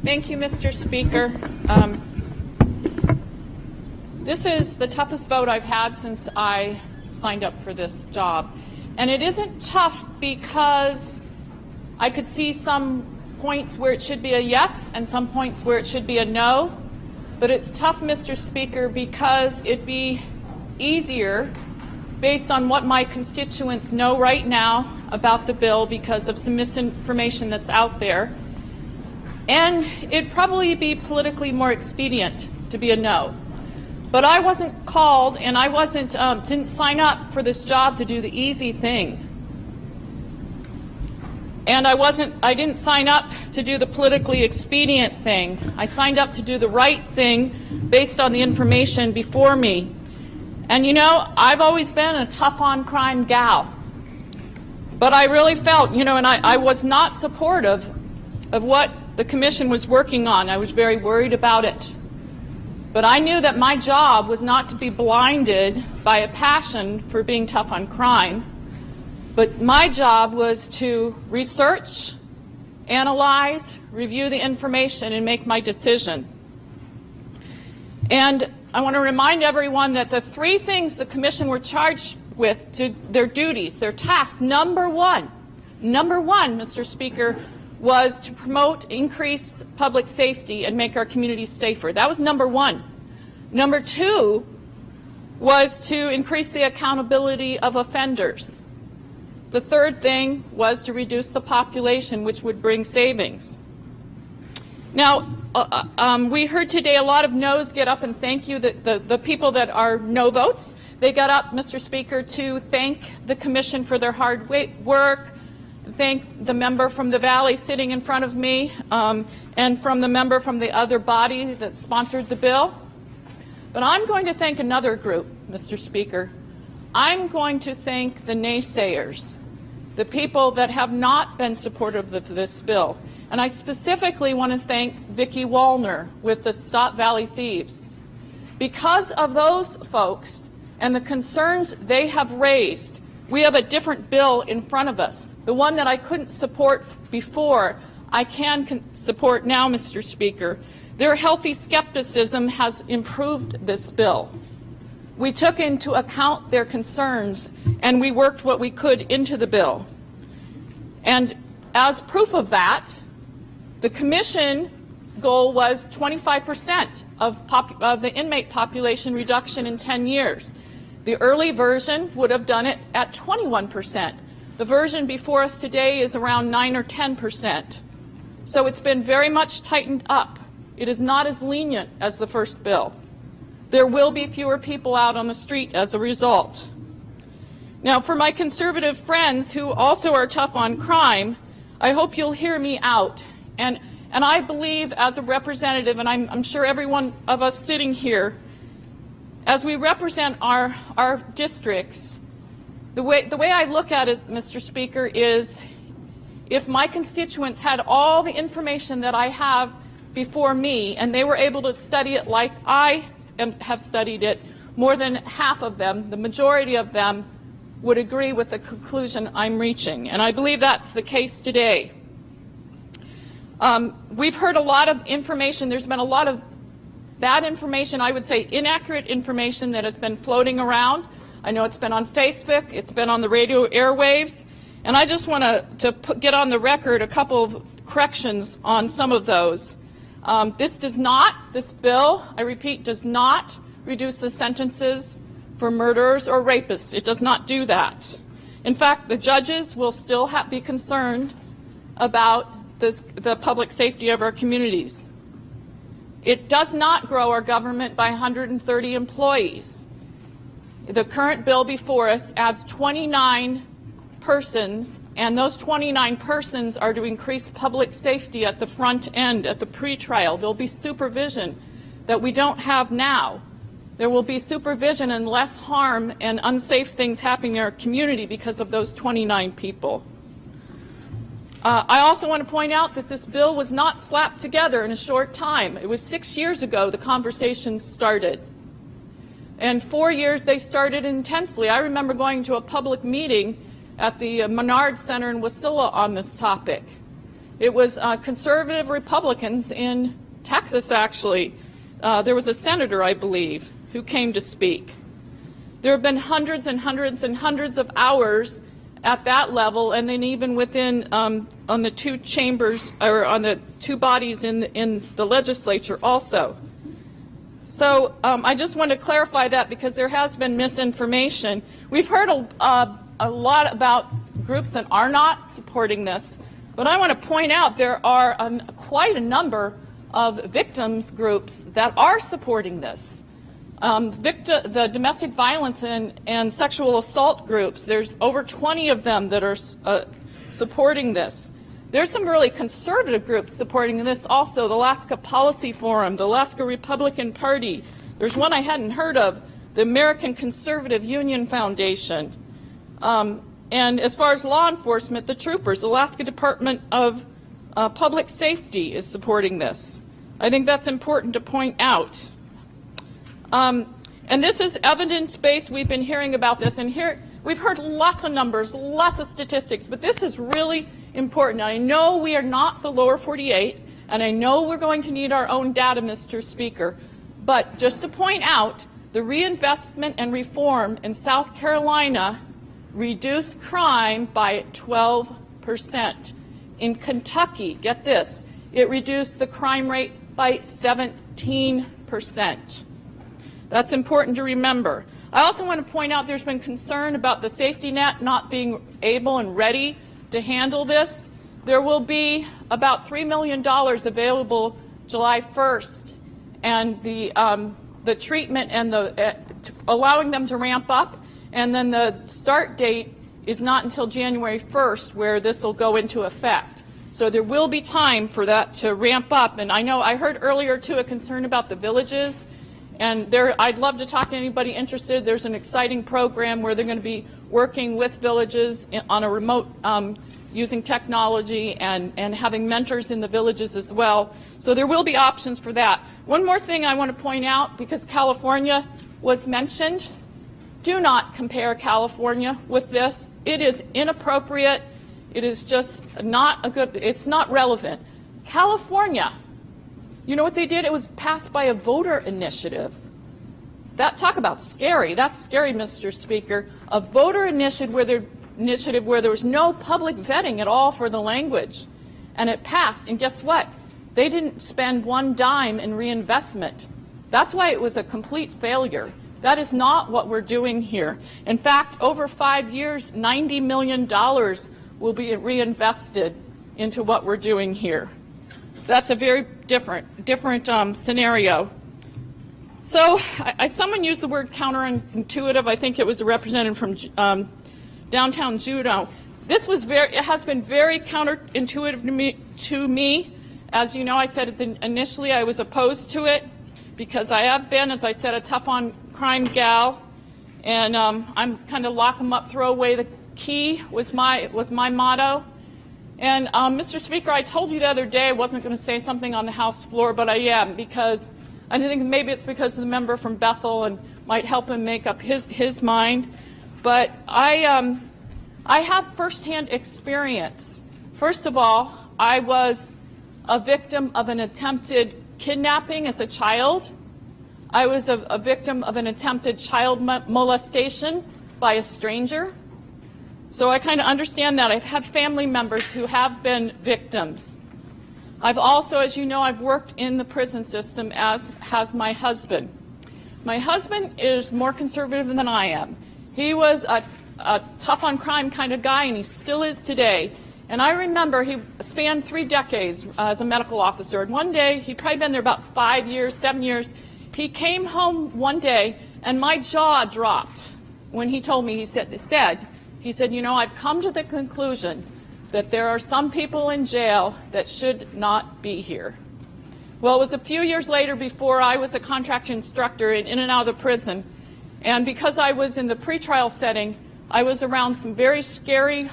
Thank you, Mr. Speaker. This is the toughest vote I've had since I signed up for this job. And it isn't tough because I could see some points where it should be a yes and some points where it should be a no. But it's tough, Mr. Speaker, because it'd be easier based on what my constituents know right now about the bill because of some misinformation that's out there. And it'd probably be politically more expedient to be a no. But I wasn't called, and I didn't sign up for this job to do the easy thing. And I didn't sign up to do the politically expedient thing. I signed up to do the right thing based on the information before me. And you know, I've always been a tough on crime gal. But I really felt, and I was not supportive of what the commission was working on. I was very worried about it. But I knew that my job was not to be blinded by a passion for being tough on crime, but my job was to research, analyze, review the information, and make my decision. And I want to remind everyone that the three things the commission were charged with, their duties, their task, number one, Mr. Speaker, was to promote increased public safety and make our communities safer. That was number one. Number two was to increase the accountability of offenders. The third thing was to reduce the population, which would bring savings. Now, we heard today a lot of no's get up and thank you. The people that are no votes, they got up, Mr. Speaker, to thank the commission for their hard work, thank the member from the Valley sitting in front of me, and from the member from the other body that sponsored the bill. But I'm going to thank another group, Mr. Speaker. I'm going to thank the naysayers, the people that have not been supportive of this bill. And I specifically want to thank Vicki Wallner with the Stop Valley Thieves. Because of those folks and the concerns they have raised, we have a different bill in front of us. The one that I couldn't support before, I can support now, Mr. Speaker. Their healthy skepticism has improved this bill. We took into account their concerns and we worked what we could into the bill. And as proof of that, the commission's goal was 25% of the inmate population reduction in 10 years. The early version would have done it at 21%. The version before us today is around 9 or 10%. So it's been very much tightened up. It is not as lenient as the first bill. There will be fewer people out on the street as a result. Now, for my conservative friends who also are tough on crime, I hope you'll hear me out. And I believe as a representative, and I'm sure every one of us sitting here, as we represent our districts, the way I look at it, Mr. Speaker, is if my constituents had all the information that I have before me and they were able to study it like I have studied it, more than half of them, the majority of them, would agree with the conclusion I'm reaching. And I believe that's the case today. We've heard a lot of information. There's been a lot of bad information, I would say inaccurate information that has been floating around. I know it's been on Facebook, it's been on the radio airwaves, and I just want to get on the record a couple of corrections on some of those. This bill, I repeat, does not reduce the sentences for murderers or rapists. It does not do that. In fact, the judges will still be concerned about the public safety of our communities. It does not grow our government by 130 employees. The current bill before us adds 29 persons, and those 29 persons are to increase public safety at the front end, at the pretrial. There'll be supervision that we don't have now. There will be supervision and less harm and unsafe things happening in our community because of those 29 people. I also want to point out that this bill was not slapped together in a short time. It was 6 years ago the conversations started. And 4 years they started intensely. I remember going to a public meeting at the Menard Center in Wasilla on this topic. It was conservative Republicans in Texas, actually. There was a senator, I believe, who came to speak. There have been hundreds and hundreds and hundreds of hours at that level, and then even within on the two chambers, or on the two bodies in the legislature also. So I just want to clarify that, because there has been misinformation. We've heard a lot about groups that are not supporting this, but I want to point out there are quite a number of victims groups that are supporting this. The domestic violence and sexual assault groups, there's over 20 of them that are supporting this. There's some really conservative groups supporting this also, the Alaska Policy Forum, the Alaska Republican Party. There's one I hadn't heard of, the American Conservative Union Foundation. And as far as law enforcement, the troopers, Alaska Department of Public Safety is supporting this. I think that's important to point out. And this is evidence-based. We've been hearing about this, and here we've heard lots of numbers, lots of statistics, but this is really important. I know we are not the lower 48, and I know we're going to need our own data, Mr. Speaker, but just to point out, the reinvestment and reform in South Carolina reduced crime by 12%. In Kentucky, get this, it reduced the crime rate by 17%. That's important to remember. I also want to point out there's been concern about the safety net not being able and ready to handle this. There will be about $3 million available July 1st, and the treatment and allowing them to ramp up, and then the start date is not until January 1st where this will go into effect. So there will be time for that to ramp up. And I know I heard earlier too a concern about the villages. And I'd love to talk to anybody interested. There's an exciting program where they're going to be working with villages on a remote using technology and having mentors in the villages as well. So there will be options for that. One more thing I want to point out, because California was mentioned. Do not compare California with this. It is inappropriate. It is just not it's not relevant. California, you know what they did? It was passed by a voter initiative. Talk about scary. That's scary, Mr. Speaker. A voter initiative where there was no public vetting at all for the language. And it passed. And guess what? They didn't spend one dime in reinvestment. That's why it was a complete failure. That is not what we're doing here. In fact, over 5 years, $90 million will be reinvested into what we're doing here. That's a very different scenario. So someone used the word counterintuitive. I think it was a representative from downtown Juneau. It has been very counterintuitive to me. As you know, I said initially I was opposed to it because I have been, as I said, a tough on crime gal, and I'm kind of lock 'em up, throw away the key was my motto. And Mr. Speaker, I told you the other day I wasn't going to say something on the House floor, but I am, because I think maybe it's because of the member from Bethel and might help him make up his mind. But I have firsthand experience. First of all, I was a victim of an attempted kidnapping as a child. I was a victim of an attempted child molestation by a stranger. So I kind of understand that. I've had family members who have been victims. I've also, as you know, I've worked in the prison system, as has my husband. My husband is more conservative than I am. He was a tough on crime kind of guy, and he still is today. And I remember he spanned 3 decades as a medical officer. And one day, he'd probably been there about 5 years, 7 years. He came home one day, and my jaw dropped when he told me, he said, you know, I've come to the conclusion that there are some people in jail that should not be here. Well, it was a few years later before I was a contract instructor in and out of the prison. And because I was in the pretrial setting, I was around some very scary,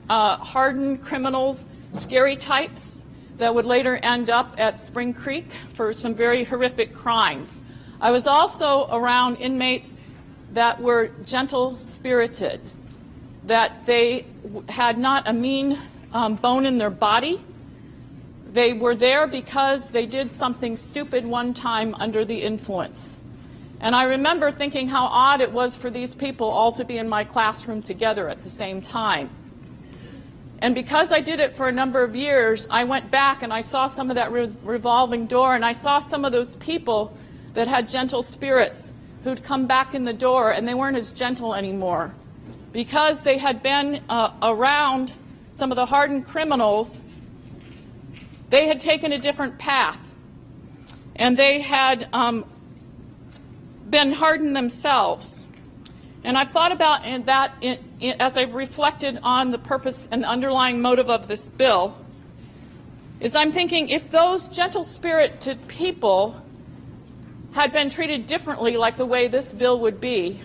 hardened criminals, scary types that would later end up at Spring Creek for some very horrific crimes. I was also around inmates that were gentle-spirited, that they had not a mean bone in their body, They were there because they did something stupid one time under the influence. And I remember thinking how odd it was for these people all to be in my classroom together at the same time. And because I did it for a number of years, I went back and I saw some of that revolving door, and I saw some of those people that had gentle spirits who'd come back in the door, and they weren't as gentle anymore. Because they had been around some of the hardened criminals, they had taken a different path. And they had been hardened themselves. And I've thought about that as I've reflected on the purpose and the underlying motive of this bill, is I'm thinking if those gentle-spirited people had been treated differently like the way this bill would be,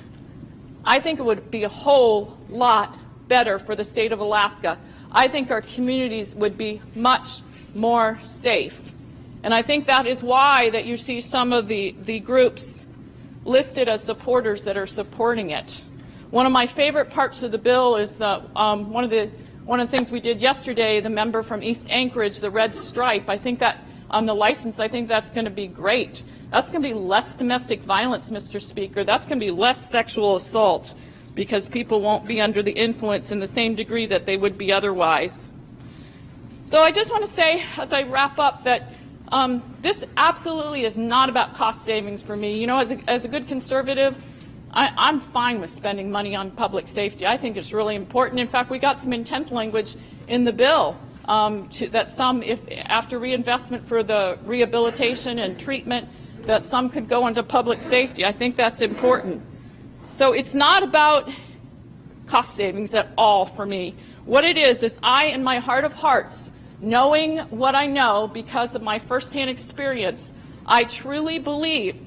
I think it would be a whole lot better for the state of Alaska. I think our communities would be much more safe. And I think that is why that you see some of the groups listed as supporters that are supporting it. One of my favorite parts of the bill is one of the things we did yesterday, the member from East Anchorage, the red stripe. I think that on the license, I think that's going to be great. That's going to be less domestic violence, Mr. Speaker. That's going to be less sexual assault because people won't be under the influence in the same degree that they would be otherwise. So I just want to say, as I wrap up, that this absolutely is not about cost savings for me. You know, as a good conservative, I'm fine with spending money on public safety. I think it's really important. In fact, we got some intent language in the bill that some, if after reinvestment for the rehabilitation and treatment, that some could go into public safety. I think that's important. So it's not about cost savings at all for me. What it is I, in my heart of hearts, knowing what I know because of my firsthand experience, I truly believe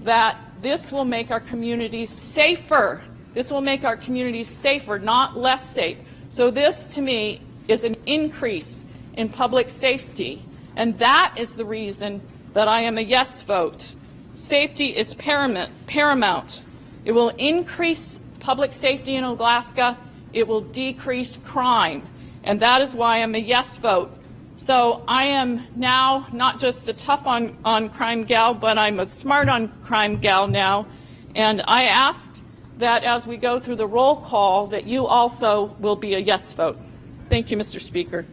that this will make our communities safer. This will make our communities safer, not less safe. So this, to me, is an increase in public safety. And that is the reason that I am a yes vote. Safety is paramount. It will increase public safety in Alaska. It will decrease crime. And that is why I'm a yes vote. So I am now not just a tough on crime gal, but I'm a smart on crime gal now. And I asked that as we go through the roll call that you also will be a yes vote. Thank you, Mr. Speaker.